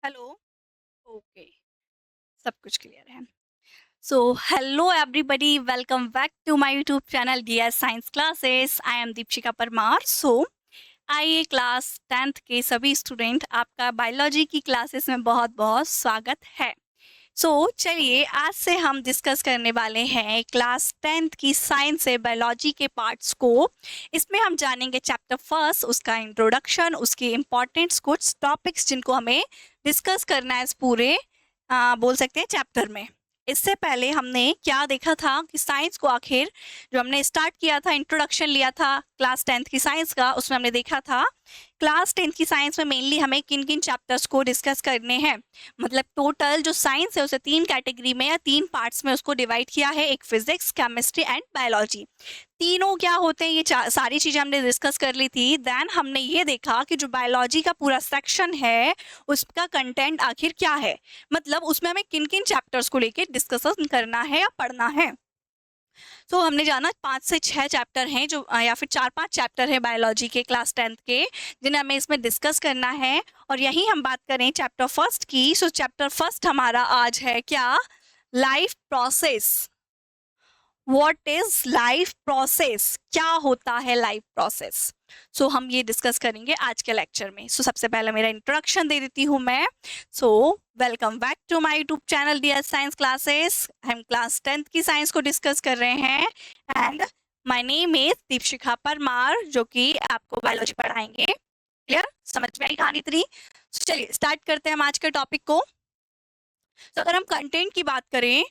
Hello. Okay. सब कुछ clear है। So hello everybody, welcome back to my YouTube channel dear science classes. I am Deepshikha Parmar. आइए class 10th के सभी student, आपका बायोलॉजी की क्लासेस में बहुत बहुत स्वागत है। चलिए आज से हम डिस्कस करने वाले हैं क्लास 10th की साइंस से बायोलॉजी के पार्ट्स को। इसमें हम जानेंगे चैप्टर फर्स्ट, उसका इंट्रोडक्शन, उसके इम्पॉर्टेंट्स, कुछ टॉपिक्स जिनको हमें डिस्कस करना है इस पूरे बोल सकते हैं चैप्टर में। इससे पहले हमने क्या देखा था कि साइंस को आखिर जो हमने स्टार्ट किया था, इंट्रोडक्शन लिया था क्लास 10th की साइंस का, उसमें हमने देखा था क्लास 10th की साइंस में मेनली हमें किन किन चैप्टर्स को डिस्कस करने हैं। मतलब टोटल जो साइंस है उसे 3 कैटेगरी में या 3 पार्ट्स में उसको डिवाइड किया है, एक फिजिक्स, केमिस्ट्री एंड बायोलॉजी। तीनों क्या होते हैं ये सारी चीजें हमने डिस्कस कर ली थी। देन हमने ये देखा कि जो बायोलॉजी का पूरा सेक्शन है उसका कंटेंट आखिर क्या है, मतलब उसमें हमें किन किन चैप्टर्स को लेकर डिस्कशन करना है या पढ़ना है। हमने जाना 5 से 6 चैप्टर हैं जो या फिर 4-5 चैप्टर है बायोलॉजी के क्लास 10th के, जिन्हें हमें इसमें डिस्कस करना है। और यही हम बात करें चैप्टर फर्स्ट की। चैप्टर फर्स्ट हमारा आज है क्या, life process. What is life process, क्या होता है लाइफ प्रोसेस। हम ये डिस्कस करेंगे आज के लेक्चर में। सबसे पहले मेरा इंट्रोडक्शन दे देती हूँ मैं। Welcome back to my YouTube channel dear science classes. हम क्लास 10th की साइंस को डिस्कस कर रहे हैं and my name is Deepshikha Parmar, जो कि आपको बायोलॉजी पढ़ाएंगे। क्लियर, समझ में आई कहानी इतनी। चलिए स्टार्ट करते हैं हम आज के टॉपिक को। अगर हम कंटेंट की बात करें,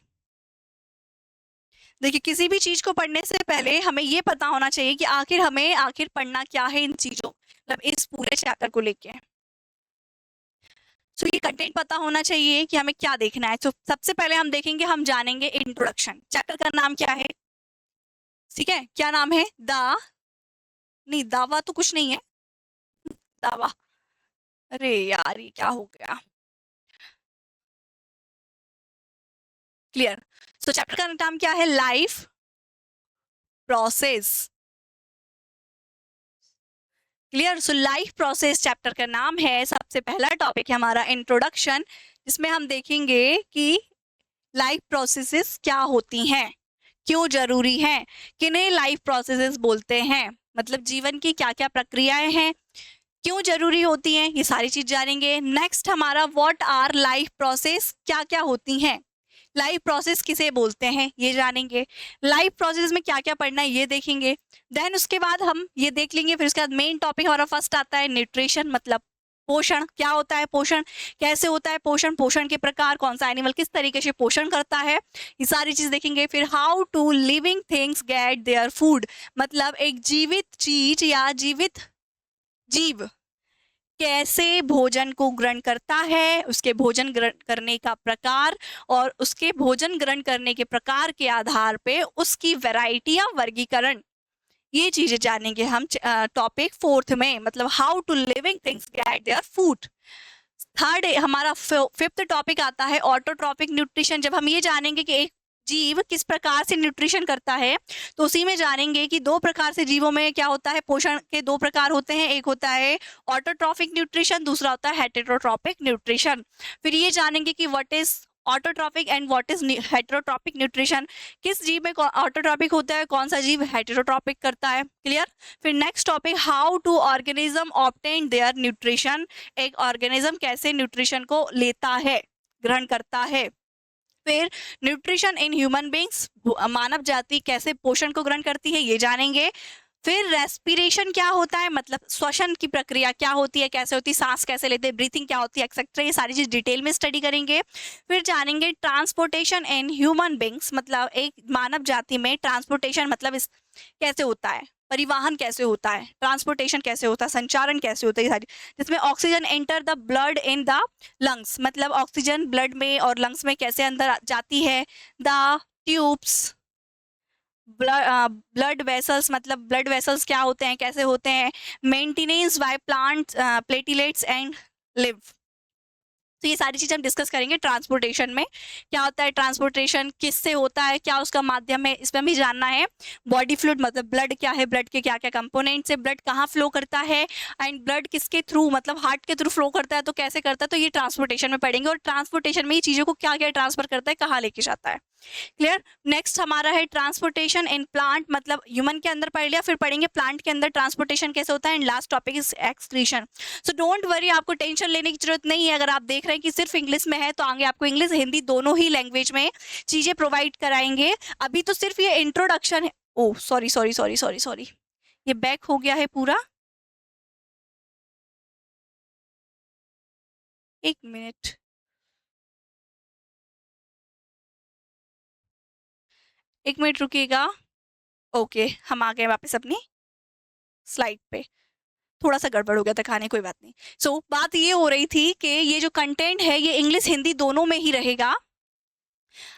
देखिए किसी भी चीज को पढ़ने से पहले हमें ये पता होना चाहिए कि आखिर पढ़ना क्या है इन चीजों, मतलब इस पूरे चैप्टर को लेके। ये कंटेंट पता होना चाहिए कि हमें क्या देखना है। सबसे पहले हम देखेंगे, हम जानेंगे इंट्रोडक्शन। चैप्टर का नाम क्या है, ठीक है, क्या नाम है? नहीं, दावा तो कुछ नहीं है। दावा, अरे यार ये क्या हो गया। क्लियर। चैप्टर का नाम क्या है, life process. Clear. Life process chapter का नाम है। सबसे पहला टॉपिक है हमारा इंट्रोडक्शन, जिसमें हम देखेंगे कि लाइफ प्रोसेसेस क्या होती हैं, क्यों जरूरी हैं, किन्हें लाइफ प्रोसेसेस बोलते हैं, मतलब जीवन की क्या क्या प्रक्रियाएं हैं, क्यों जरूरी होती हैं, ये सारी चीज जानेंगे। नेक्स्ट हमारा व्हाट आर लाइफ प्रोसेस, क्या क्या होती हैं, लाइफ प्रोसेस किसे बोलते हैं ये जानेंगे। लाइफ प्रोसेस में क्या क्या पढ़ना है ये देखेंगे। देन उसके बाद हम ये देख लेंगे, फिर उसके बाद मेन टॉपिक हमारा फर्स्ट आता है न्यूट्रिशन, मतलब पोषण। क्या होता है पोषण, कैसे होता है पोषण, पोषण के प्रकार, कौन सा एनिमल किस तरीके से पोषण करता है, ये सारी चीज देखेंगे। फिर how to living things get their food, मतलब एक जीवित चीज या जीवित जीव कैसे भोजन को ग्रहण करता है, उसके भोजन ग्रहण करने का प्रकार, और उसके भोजन ग्रहण करने के प्रकार के आधार पे उसकी वैरायटी या वर्गीकरण, ये चीजें जानेंगे हम टॉपिक फोर्थ में, मतलब how to living things get their food. Third हमारा फिफ्थ टॉपिक आता है ऑटोट्रॉपिक न्यूट्रिशन। जब हम ये जानेंगे कि एक जीव किस प्रकार से न्यूट्रिशन करता है, तो उसी में जानेंगे कि दो प्रकार से जीवों में क्या होता है, पोषण के दो प्रकार होते हैं, एक होता है ऑटोट्रॉपिक न्यूट्रिशन, दूसरा होता है हेटेरोट्रॉपिक न्यूट्रिशन। फिर ये जानेंगे कि what is autotrophic and what is heterotrophic nutrition, किस जीव में ऑटोट्रॉपिक होता है, कौन सा जीव हेटेरोट्रॉपिक करता है। क्लियर। फिर next topic how to organism obtain their nutrition, एक ऑर्गेनिज्म कैसे न्यूट्रिशन को लेता है, ग्रहण करता है। फिर न्यूट्रिशन इन ह्यूमन बींग्स, मानव जाति कैसे पोषण को ग्रहण करती है ये जानेंगे। फिर रेस्पिरेशन क्या होता है, मतलब श्वसन की प्रक्रिया क्या होती है, कैसे होती है, सांस कैसे लेते हैं, ब्रीथिंग क्या होती है, एक्सेट्रा, ये सारी चीज डिटेल में स्टडी करेंगे। फिर जानेंगे ट्रांसपोर्टेशन इन ह्यूमन बींग्स, मतलब एक मानव जाति में ट्रांसपोर्टेशन मतलब इस कैसे होता है, परिवहन कैसे होता है, ट्रांसपोर्टेशन कैसे होता है, संचारण कैसे होता है, ये सारी, जिसमें oxygen enter the blood in the lungs, मतलब ऑक्सीजन ब्लड में और लंग्स में कैसे अंदर जाती है। द ट्यूब्स, ब्लड वेसल्स, मतलब ब्लड वेसल्स क्या होते हैं, कैसे होते हैं, maintenance by plant platelets and live. तो ये सारी चीज़ हम डिस्कस करेंगे ट्रांसपोर्टेशन में। क्या होता है ट्रांसपोर्टेशन, किससे होता है, क्या उसका माध्यम है, इसमें भी जानना है। बॉडी फ्लूइड मतलब ब्लड क्या है, ब्लड के क्या क्या कंपोनेंट्स है, ब्लड कहाँ फ्लो करता है, एंड ब्लड किसके थ्रू, मतलब हार्ट के थ्रू फ्लो करता है तो कैसे करता है, तो ये ट्रांसपोर्टेशन में पढ़ेंगे। और ट्रांसपोर्टेशन में ये चीज़ों को क्या क्या ट्रांसफर करता है, कहाँ लेके जाता है। क्लियर। नेक्स्ट हमारा है ट्रांसपोर्टेशन इन प्लांट, मतलब ह्यूमन के अंदर पढ़ लिया, फिर पढ़ेंगे प्लांट के अंदर ट्रांसपोर्टेशन कैसे होता है। And last topic is excretion. So don't worry, आपको टेंशन लेने की जरूरत नहीं है। अगर आप देख रहे हैं कि सिर्फ इंग्लिश में है तो आगे आपको इंग्लिश हिंदी दोनों ही लैंग्वेज में चीजें प्रोवाइड कराएंगे। अभी तो सिर्फ ये इंट्रोडक्शन है। Oh sorry sorry sorry sorry sorry, ये बैक हो गया है पूरा। एक मिनट, एक मिनट रुकिएगा। ओके, हम आ गए वापस अपनी स्लाइड पे। थोड़ा सा गड़बड़ हो गया था खाने, कोई बात नहीं। सो बात ये हो रही थी कि ये जो कंटेंट है ये इंग्लिश हिंदी दोनों में ही रहेगा।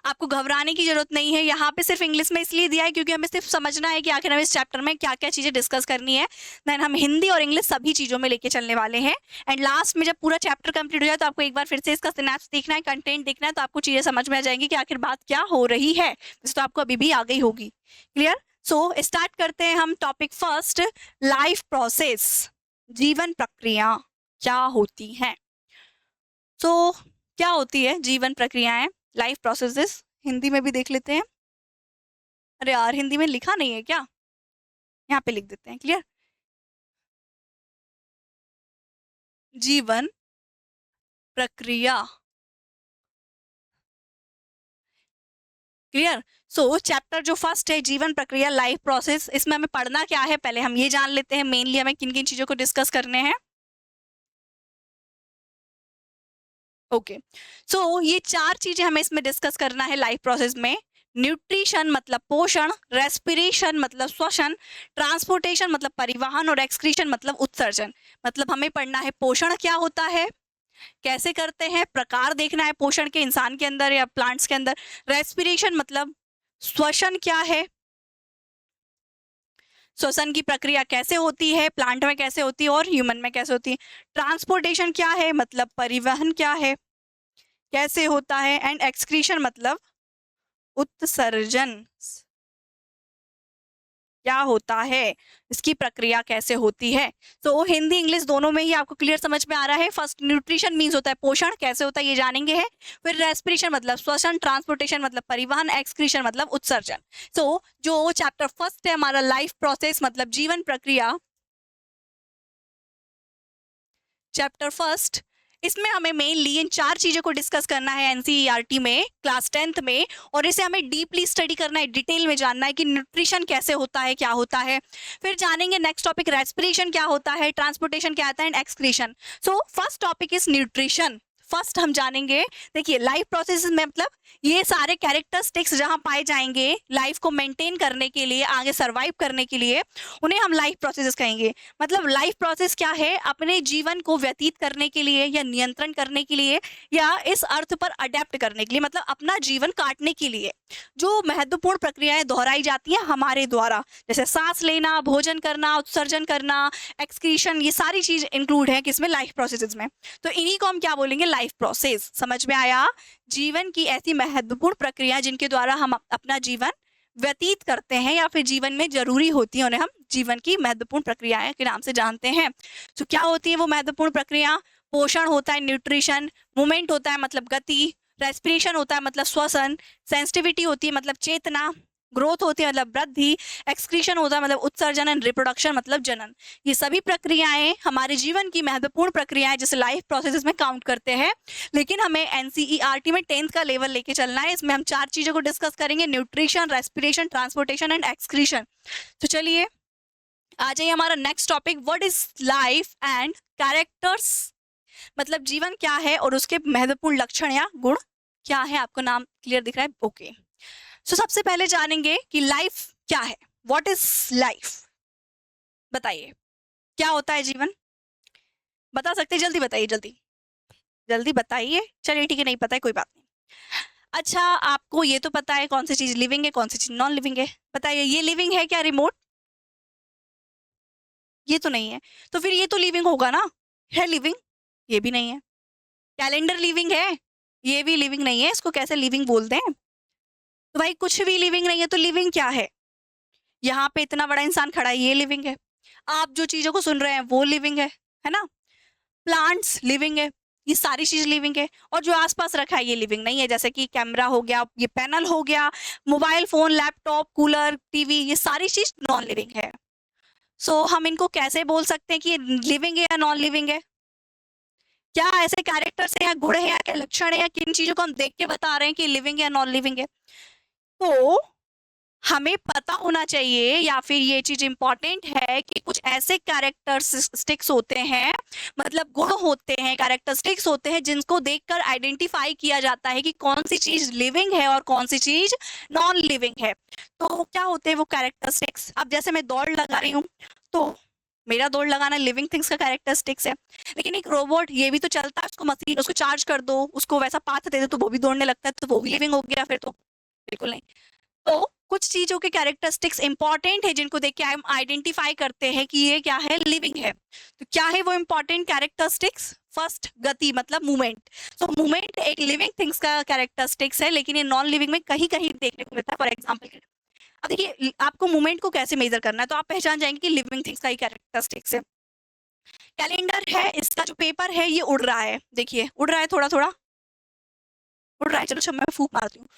आपको घबराने की जरूरत नहीं है। यहाँ पे सिर्फ इंग्लिश में इसलिए दिया है क्योंकि हमें सिर्फ समझना है कि आखिर हमें इस चैप्टर में क्या क्या चीजें डिस्कस करनी है। देन हम हिंदी और इंग्लिश सभी चीजों में लेके चलने वाले हैं। एंड लास्ट में जब पूरा चैप्टर कंप्लीट हो जाए तो आपको एक बार फिर से इसका सिनेप्स देखना है, कंटेंट देखना है, तो आपको चीजें समझ में आ जाएंगी कि आखिर बात क्या हो रही है। वैसे तो आपको अभी भी आ गई होगी। क्लियर। सो स्टार्ट करते हैं हम टॉपिक फर्स्ट, लाइफ प्रोसेस, जीवन प्रक्रिया क्या होती है। सो क्या होती है जीवन प्रक्रियाएं, लाइफ प्रोसेसेस, हिंदी में भी देख लेते हैं। अरे यार हिंदी में लिखा नहीं है क्या, यहाँ पे लिख देते हैं। क्लियर। जीवन प्रक्रिया। क्लियर। सो चैप्टर जो फर्स्ट है जीवन प्रक्रिया लाइफ प्रोसेस, इसमें हमें पढ़ना क्या है पहले हम ये जान लेते हैं। मेनली हमें किन किन चीजों को डिस्कस करने हैं। ओके। सो ये चार चीजें हमें इसमें डिस्कस करना है लाइफ प्रोसेस में। न्यूट्रिशन मतलब पोषण, रेस्पिरेशन मतलब श्वसन, ट्रांसपोर्टेशन मतलब परिवहन, और एक्सक्रीशन मतलब उत्सर्जन। मतलब हमें पढ़ना है पोषण क्या होता है, कैसे करते हैं, प्रकार देखना है पोषण के इंसान के अंदर या प्लांट्स के अंदर। रेस्पिरेशन मतलब श्वसन क्या है, श्वसन की प्रक्रिया कैसे होती है, प्लांट में कैसे होती है और ह्यूमन में कैसे होती है। ट्रांसपोर्टेशन क्या है, मतलब परिवहन क्या है, कैसे होता है। एंड एक्सक्रीशन मतलब उत्सर्जन क्या होता है, इसकी प्रक्रिया कैसे होती है। तो हिंदी इंग्लिश दोनों में ही आपको क्लियर समझ में आ रहा है। फर्स्ट न्यूट्रिशन मीन्स होता है पोषण, कैसे होता है ये जानेंगे है। फिर रेस्पिरेशन मतलब श्वसन, ट्रांसपोर्टेशन मतलब परिवहन, एक्सक्रीशन मतलब उत्सर्जन। तो जो चैप्टर फर्स्ट है हमारा लाइफ प्रोसेस मतलब जीवन प्रक्रिया, चैप्टर फर्स्ट, इसमें हमें मेनली इन चार चीजों को डिस्कस करना है एनसीईआरटी में क्लास 10th में। और इसे हमें डीपली स्टडी करना है, डिटेल में जानना है कि न्यूट्रिशन कैसे होता है, क्या होता है। फिर जानेंगे नेक्स्ट टॉपिक रेस्पिरेशन क्या होता है, ट्रांसपोर्टेशन क्या आता है, and excretion. So first topic is nutrition. First हम जानेंगे, देखिए लाइफ प्रोसेस में मतलब ये सारे कैरेक्टरिस्टिक्स जहां पाए जाएंगे लाइफ को मेंटेन करने के लिए, आगे सरवाइव करने के लिए, उन्हें हम लाइफ प्रोसेसेस कहेंगे। मतलब लाइफ प्रोसेस क्या है, अपने जीवन को व्यतीत करने के लिए या नियंत्रण करने के लिए या इस अर्थ पर अडेप्ट करने के लिए, मतलब अपना जीवन काटने के लिए जो महत्वपूर्ण प्रक्रियाएं दोहराई जाती हैं हमारे द्वारा, जैसे सांस लेना, भोजन करना, उत्सर्जन करना, एक्सक्रीशन, ये सारी चीज इंक्लूड है किसमें, लाइफ प्रोसेसेस में। तो इन्हीं को हम क्या बोलेंगे, लाइफ प्रोसेस। समझ में आया। जीवन की ऐसी महत्वपूर्ण प्रक्रिया जिनके द्वारा हम अपना जीवन व्यतीत करते हैं या फिर जीवन में जरूरी होती है, उन्हें हम जीवन की महत्वपूर्ण प्रक्रियाएं के नाम से जानते हैं। तो क्या होती है वो महत्वपूर्ण प्रक्रिया, पोषण होता है न्यूट्रिशन, मूवमेंट होता है मतलब गति, रेस्पिरेशन होता है मतलब श्वसन, सेंसिटिविटी होती है मतलब चेतना, ग्रोथ होती है मतलब वृद्धि, एक्सक्रीशन होता है मतलब उत्सर्जन, एंड रिप्रोडक्शन मतलब जनन। ये सभी प्रक्रियाएं हमारे जीवन की महत्वपूर्ण प्रक्रियाएं जैसे लाइफ प्रोसेसेस में काउंट करते हैं। लेकिन हमें एनसीईआरटी में 10th का लेवल लेके चलना है। इसमें हम चार चीजों को डिस्कस करेंगे, nutrition, respiration, transportation and excretion. तो चलिए आ जाइए हमारा next topic, what is life and characters. मतलब जीवन क्या है और उसके महत्वपूर्ण लक्षण या गुण क्या है। आपको नाम क्लियर दिख रहा है, ओके। सो सबसे पहले जानेंगे कि लाइफ क्या है, व्हाट इज लाइफ। बताइए क्या होता है जीवन, बता सकते हैं, जल्दी बताइए, जल्दी जल्दी बताइए। चलिए ठीक है, नहीं पता है कोई बात नहीं। अच्छा आपको ये तो पता है कौन सी चीज लिविंग है, कौन सी चीज नॉन लिविंग है। बताइए ये लिविंग है क्या, रिमोट, ये तो नहीं है। तो फिर ये तो लिविंग होगा ना, है लिविंग, ये भी नहीं है। कैलेंडर लिविंग है? ये भी लिविंग नहीं है, इसको कैसे लिविंग बोलते हैं? तो भाई कुछ भी लिविंग नहीं है तो लिविंग क्या है? यहाँ पे इतना बड़ा इंसान खड़ा है, ये लिविंग है। आप जो चीजों को सुन रहे हैं वो लिविंग है ना? प्लांट्स लिविंग है, ये सारी चीज लिविंग है। और जो आसपास रखा है ये लिविंग नहीं है, जैसे कि कैमरा हो गया, ये पैनल हो गया, mobile phone, laptop, cooler, TV, ये सारी चीज नॉन लिविंग है। सो हम इनको कैसे बोल सकते हैं कि ये लिविंग है या नॉन लिविंग है? क्या ऐसे कैरेक्टर्स है या गुण है या क्या लक्षण है या किन चीजों को हम देख के बता रहे हैं कि लिविंग या नॉन लिविंग है? तो हमें पता होना चाहिए, या फिर ये चीज इंपॉर्टेंट है कि कुछ ऐसे कैरेक्टरिस्टिक्स होते हैं, मतलब गुण होते हैं, कैरेक्टरिस्टिक्स होते हैं, जिनको देखकर आइडेंटिफाई किया जाता है कि कौन सी चीज लिविंग है और कौन सी चीज नॉन लिविंग है। तो क्या होते हैं वो कैरेक्टरिस्टिक्स? अब जैसे मैं दौड़ लगा रही हूँ, तो मेरा दौड़ लगाना लिविंग थिंग्स का कैरेक्टरिस्टिक्स है। लेकिन एक रोबोट ये भी तो चलता है, उसको मशीन, उसको चार्ज कर दो, उसको वैसा पाथ दे दो तो वो भी दौड़ने लगता है, तो वो भी लिविंग हो गया फिर तो? बिल्कुल नहीं। तो कुछ चीजों के कैरेक्टरिस्टिक्स इंपॉर्टेंट है, जिनको देख के हम आइडेंटिफाई करते हैं कि ये क्या है, लिविंग है। तो क्या है वो इंपॉर्टेंट कैरेक्टरिस्टिक्स? फर्स्ट, गति, मतलब मूवमेंट। सो मूवमेंट एक लिविंग थिंग्स का कैरेक्टरिस्टिक्स है, लेकिन ये नॉन लिविंग में कहीं कहीं देखने को मिलता है। फॉर एग्जाम्पल, अब देखिए आपको मूवमेंट को कैसे मेजर करना है, तो आप पहचान जाएंगे कि लिविंग थिंग्स का ही कैरेक्टरिस्टिक्स है। कैलेंडर है, इसका जो पेपर है ये उड़ रहा है, देखिए उड़ रहा है, थोड़ा थोड़ा उड़ रहा है। चलो मैं फूंक मारती हूँ,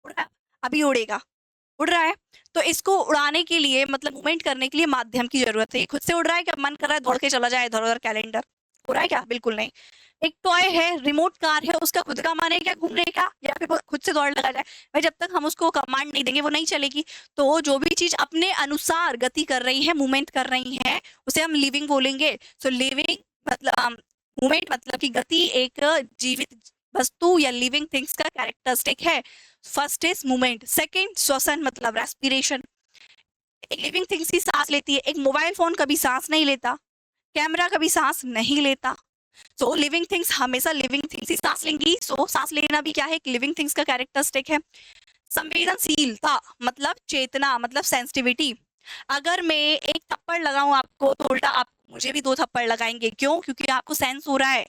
उड़ रहा है, अभी उड़ेगा, उड़ रहा है। तो इसको उड़ाने के लिए, मतलब मूवमेंट करने के लिए माध्यम की जरूरत है। खुद से उड़ रहा है क्या? मन कर रहा है दौड़ के चला जाए इधर उधर, कैलेंडर हो रहा है क्या? बिल्कुल नहीं। एक टॉय है, रिमोट कार है, उसका खुद का मन है क्या घूमने का, या फिर वो खुद से दौड़ लगा जाए? भाई जब तक हम उसको कमांड नहीं देंगे वो नहीं चलेगी। तो जो भी चीज अपने अनुसार गति कर रही है, मूवमेंट कर रही है, उसे हम लिविंग बोलेंगे। सो लिविंग मतलब मूवमेंट, मतलब कि गति एक जीवित वस्तु या लिविंग थिंग्स का कैरेक्टरिस्टिक है। फर्स्ट इज मूवमेंट, सेकंड श्वसन मतलब रेस्पिरेशन। एक लिविंग थिंग्स ही सांस लेती है, एक मोबाइल फोन कभी सांस नहीं लेता, कैमरा कभी सांस नहीं लेता। सो लिविंग थिंग्स हमेशा लिविंग थिंग्स ही सांस लेंगी। सो सांस लेना भी क्या है, एक लिविंग थिंग्स का कैरेक्टरिस्टिक है। संवेदनशीलता मतलब चेतना, मतलब सेंसिटिविटी। अगर मैं एक थप्पड़ लगाऊं आपको, तो उल्टा आप मुझे भी दो थप्पड़ लगाएंगे, क्यों? क्योंकि आपको सेंस हो रहा है।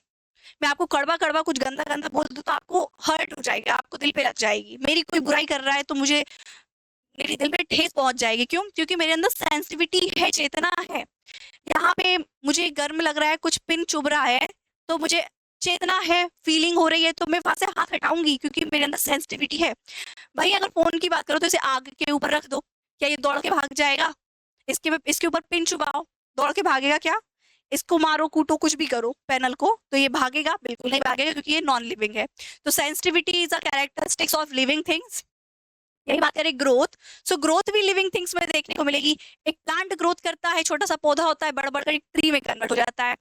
मैं आपको कड़वा कड़वा कुछ गंदा गंदा बोल दूं तो आपको हर्ट हो जाएगा, आपको दिल पे लग जाएगी। मेरी कोई बुराई कर रहा है तो मुझे, मेरे दिल पे ठेस पहुंच जाएगी, क्यों? क्योंकि मेरे अंदर सेंसिटिविटी है, चेतना है। यहाँ पे मुझे गर्म लग रहा है, कुछ पिन चुभ रहा है, तो मुझे चेतना है, फीलिंग हो रही है, तो मैं वहां से हाथ हटाऊंगी क्योंकि मेरे अंदर सेंसिटिविटी है। भाई अगर फोन की बात करो तो इसे आग के ऊपर रख दो, क्या ये दौड़ के भाग जाएगा? इसके ऊपर पिन चुबाओ, दौड़ के भागेगा क्या? इसको मारो, कूटो, कुछ भी करो पैनल को, तो ये भागेगा? बिल्कुल नहीं भागेगा, क्योंकि ये नॉन लिविंग है। तो sensitivity is a characteristics of living things. यही बात करें ग्रोथ, सो ग्रोथ भी लिविंग थिंग्स में देखने को मिलेगी। एक प्लांट ग्रोथ करता है, छोटा सा पौधा होता है, बड़ा बढ़कर एक ट्री में कन्वर्ट हो जाता है।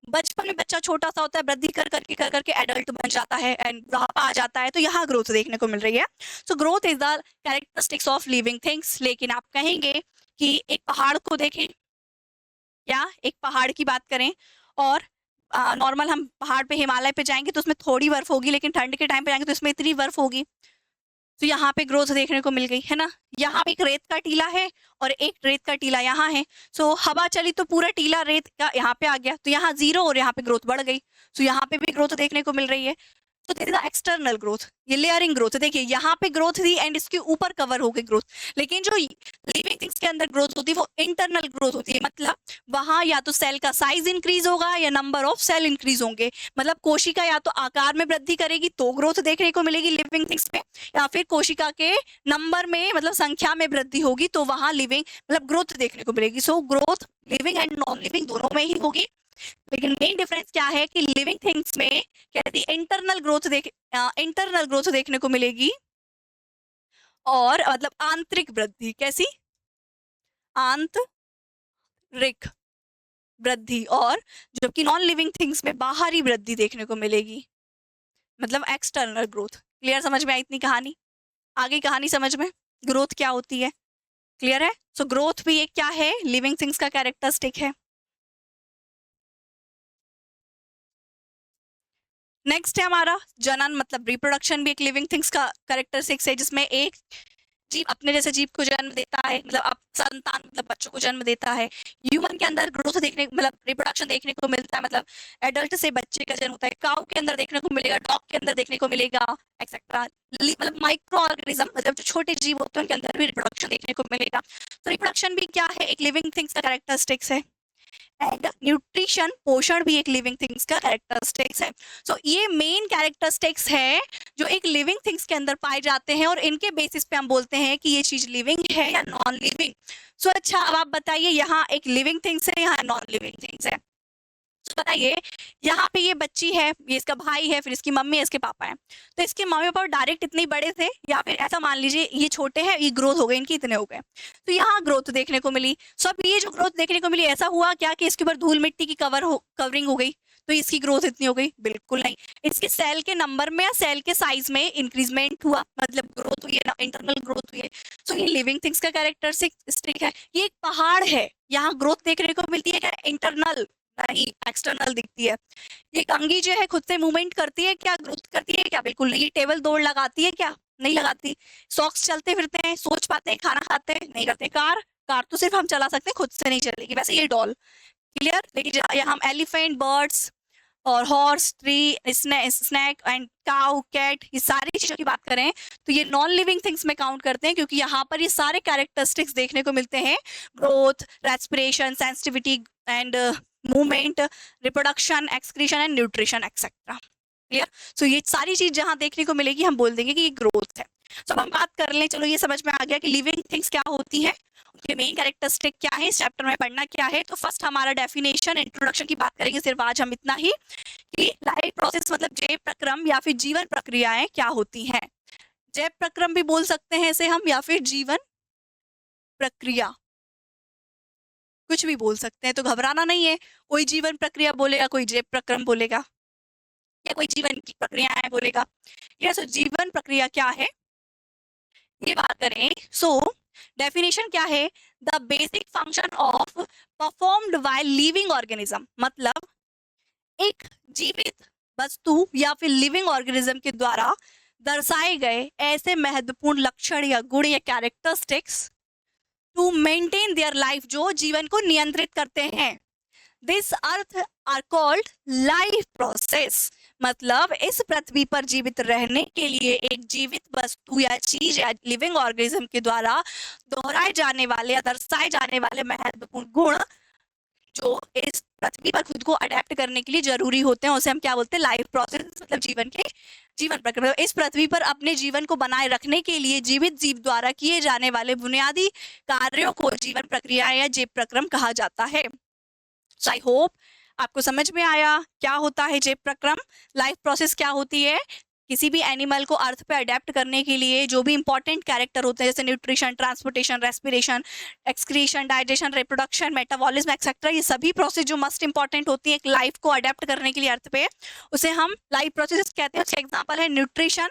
बचपन में बच्चा छोटा सा होता है, वृद्धि कर करके एडल्ट बन जाता है एंड बुढ़ापा आ जाता है, तो यहाँ ग्रोथ देखने को मिल रही है। So growth is the characteristics of living things. लेकिन आप कहेंगे कि एक पहाड़ को देखें, या एक पहाड़ की बात करें, और नॉर्मल हम पहाड़ पे, हिमालय पे जाएंगे तो उसमें थोड़ी बर्फ होगी, लेकिन ठंड के टाइम पे जाएंगे तो इसमें इतनी बर्फ होगी। तो यहाँ पे ग्रोथ देखने को मिल गई है ना। यहाँ पे एक रेत का टीला है और एक रेत का टीला यहाँ है। सो हवा चली तो पूरा टीला रेत का यहाँ पे आ गया, तो यहाँ जीरो और यहाँ पे ग्रोथ बढ़ गई। सो यहाँ पे भी ग्रोथ देखने को मिल रही है। तो दिस इज एक्सटर्नल ग्रोथ, ये लेयरिंग ग्रोथ। देखिए यहाँ पे ग्रोथ थी एंड इसके ऊपर कवर हो गई ग्रोथ। लेकिन जो लिविंग थिंग्स के अंदर ग्रोथ होती है वो इंटरनल ग्रोथ होती है, मतलब वहां या तो सेल का साइज इंक्रीज होगा या नंबर ऑफ सेल इंक्रीज होंगे। मतलब कोशिका या तो आकार में वृद्धि करेगी तो ग्रोथ देखने को मिलेगी लिविंग थिंग्स में, या फिर कोशिका के नंबर में, मतलब संख्या में वृद्धि होगी तो वहां लिविंग, मतलब ग्रोथ देखने को मिलेगी। So growth living and non living दोनों में ही होगी। लेकिन मेन डिफरेंस क्या है कि लिविंग थिंग्स में कहती इंटरनल ग्रोथ देखने को मिलेगी, और मतलब आंतरिक वृद्धि। कैसी? आंतरिक वृद्धि। और जबकि नॉन लिविंग थिंग्स में बाहरी वृद्धि देखने को मिलेगी, मतलब एक्सटर्नल ग्रोथ। क्लियर? समझ में आई इतनी कहानी? आगे कहानी समझ में, ग्रोथ क्या होती है? क्लियर है? सो ग्रोथ भी एक क्या है, लिविंग थिंग्स का कैरेक्टरिस्टिक है। नेक्स्ट है हमारा जनन, मतलब रिप्रोडक्शन भी एक लिविंग थिंग्स का कैरेक्टरिस्टिक्स है, जिसमें एक जीव अपने जैसे जीव को जन्म देता है, मतलब अब संतान मतलब बच्चों को जन्म देता है। ह्यूमन के अंदर ग्रोथ देखने मतलब रिप्रोडक्शन देखने को मिलता है, मतलब एडल्ट से बच्चे का जन्म होता है। काऊ के अंदर देखने को मिलेगा, डॉग के अंदर देखने को मिलेगा, एक्सेट्रा। मतलब माइक्रो ऑर्गेनिज्म मतलब जो छोटे जीव होते हैं उनके अंदर भी रिप्रोडक्शन देखने को मिलेगा। तो रिप्रोडक्शन भी क्या है, एक लिविंग थिंग्स का कैरेक्टरिस्टिक्स है। एंड न्यूट्रिशन पोषण भी एक लिविंग थिंग्स का कैरेक्टरिस्टिक्स है। सो ये मेन कैरेक्टरिस्टिक्स है जो एक लिविंग थिंग्स के अंदर पाए जाते हैं और इनके बेसिस पे हम बोलते हैं कि ये चीज लिविंग है या नॉन लिविंग। सो अच्छा, अब आप बताइए, यहाँ एक लिविंग थिंग्स है, यहाँ नॉन लिविंग थिंग्स है। तो बताइए, यहाँ पे ये बच्ची है, ये इसका भाई है, फिर इसकी मम्मी है, इसके पापा है। तो इसके मम्मी पापा डायरेक्ट इतने बड़े थे, या फिर ऐसा मान लीजिए ये छोटे हैं, ये ग्रोथ हो गए, इनकी इतने हो गए। तो यहाँ ग्रोथ देखने को मिली। सो अब ये जो ग्रोथ देखने को मिली, ऐसा हुआ क्या कि इसके ऊपर धूल मिट्टी की कवरिंग हो गई तो इसकी ग्रोथ इतनी हो गई? बिल्कुल नहीं। इसके सेल के नंबर में या सेल के साइज में इंक्रीजमेंट हुआ, मतलब ग्रोथ हुई है ना, इंटरनल ग्रोथ हुई है। सो ये लिविंग थिंग्स का कैरेक्टरिस्टिक है। ये एक पहाड़ है, यहाँ ग्रोथ देखने को मिलती है क्या? इंटरनल नहीं, एक्सटर्नल दिखती है। ये कंघी जो है खुद से मूवमेंट करती है क्या? ग्रोथ करती है क्या? बिल्कुल नहीं। ये टेबल दौड़ लगाती है क्या? नहीं लगाती। सॉक्स चलते फिरते हैं, सोच पाते हैं, खाना खाते हैं? नहीं करते। कार कार तो सिर्फ हम चला सकते हैं, खुद से नहीं चलेगी। वैसे ये डॉल, क्लियर। लेकिन यहाँ हम एलिफेंट, बर्ड्स और horse, tree, snake and cow, cat, ये सारी चीजों की बात करें तो ये नॉन लिविंग थिंग्स में काउंट करते हैं, क्योंकि यहाँ पर ये सारे कैरेक्टरिस्टिक्स देखने को मिलते हैं। Growth, respiration, sensitivity and movement, reproduction, excretion and nutrition etcetera. Clear. So ये सारी चीज जहां देखने को मिलेगी हम बोल देंगे कि ये ग्रोथ है। तो अब हम बात कर लें, चलो ये समझ में आ गया कि लिविंग थिंग्स क्या होती है, उनके मेन कैरेक्टरिस्टिक क्या है, इस चैप्टर में पढ़ना क्या है। तो फर्स्ट हमारा डेफिनेशन, इंट्रोडक्शन की बात करेंगे सिर्फ आज हम इतना ही, कि लाइफ प्रोसेस मतलब जैव प्रक्रम या फिर जीवन प्रक्रियाएं क्या होती हैं। जैव प्रक्रम भी बोल सकते हैं इसे हम, या फिर जीवन प्रक्रिया, कुछ भी बोल सकते हैं। तो घबराना नहीं है, कोई जीवन प्रक्रिया बोलेगा, कोई जैव प्रक्रम बोलेगा, या कोई जीवन की प्रक्रियाएं बोलेगा। सो जीवन प्रक्रिया क्या है ये बात करें, सो डेफिनेशन क्या है, the basic function of performed by living organism, मतलब एक जीवित वस्तु या फिर लिविंग ऑर्गेनिज्म के द्वारा दर्शाए गए ऐसे महत्वपूर्ण लक्षण या गुण या characteristics to maintain their life, जो जीवन को नियंत्रित करते हैं। This earth are called life process, मतलब इस पृथ्वी पर जीवित रहने के लिए एक जीवित वस्तु या चीज या लिविंग ऑर्गेनिज्म के द्वारा दोहराए जाने वाले या दर्शाए जाने वाले महत्वपूर्ण गुण जो इस पृथ्वी पर खुद को अडेप्ट करने के लिए जरूरी होते हैं, उसे हम क्या बोलते हैं? लाइफ प्रोसेस, मतलब जीवन प्रक्रिया। इस पृथ्वी पर अपने जीवन को बनाए रखने के लिए जीवित जीव द्वारा किए जाने वाले बुनियादी कार्यों को जीवन प्रक्रिया या जैव प्रक्रम कहा जाता है। सो आई होप आपको समझ में आया क्या होता है जैव प्रक्रम, लाइफ प्रोसेस क्या होती है। किसी भी एनिमल को अर्थ पे अडेप्ट करने के लिए जो भी इंपॉर्टेंट कैरेक्टर होते हैं, जैसे nutrition, transportation, respiration, excretion, digestion, reproduction, metabolism etcetera, ये सभी प्रोसेस जो मस्ट इंपॉर्टेंट होती है एक लाइफ को अडेप्ट करने के लिए अर्थ पे, उसे हम लाइफ प्रोसेस कहते हैं। उसका एग्जाम्पल है न्यूट्रिशन,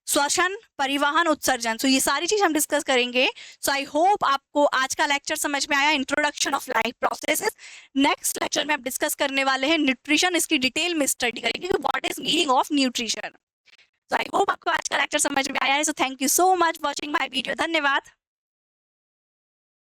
श्वसन, परिवहन, उत्सर्जन। सो ये सारी चीज हम डिस्कस करेंगे। सो आई होप आपको आज का लेक्चर समझ में आया, introduction of life processes. Next lecture में आप डिस्कस करने वाले हैं न्यूट्रिशन, इसकी डिटेल में स्टडी करेंगे, what is meaning of nutrition. So I hope आपको आज का लेक्चर समझ में आया है। So thank you so much watching my video. धन्यवाद।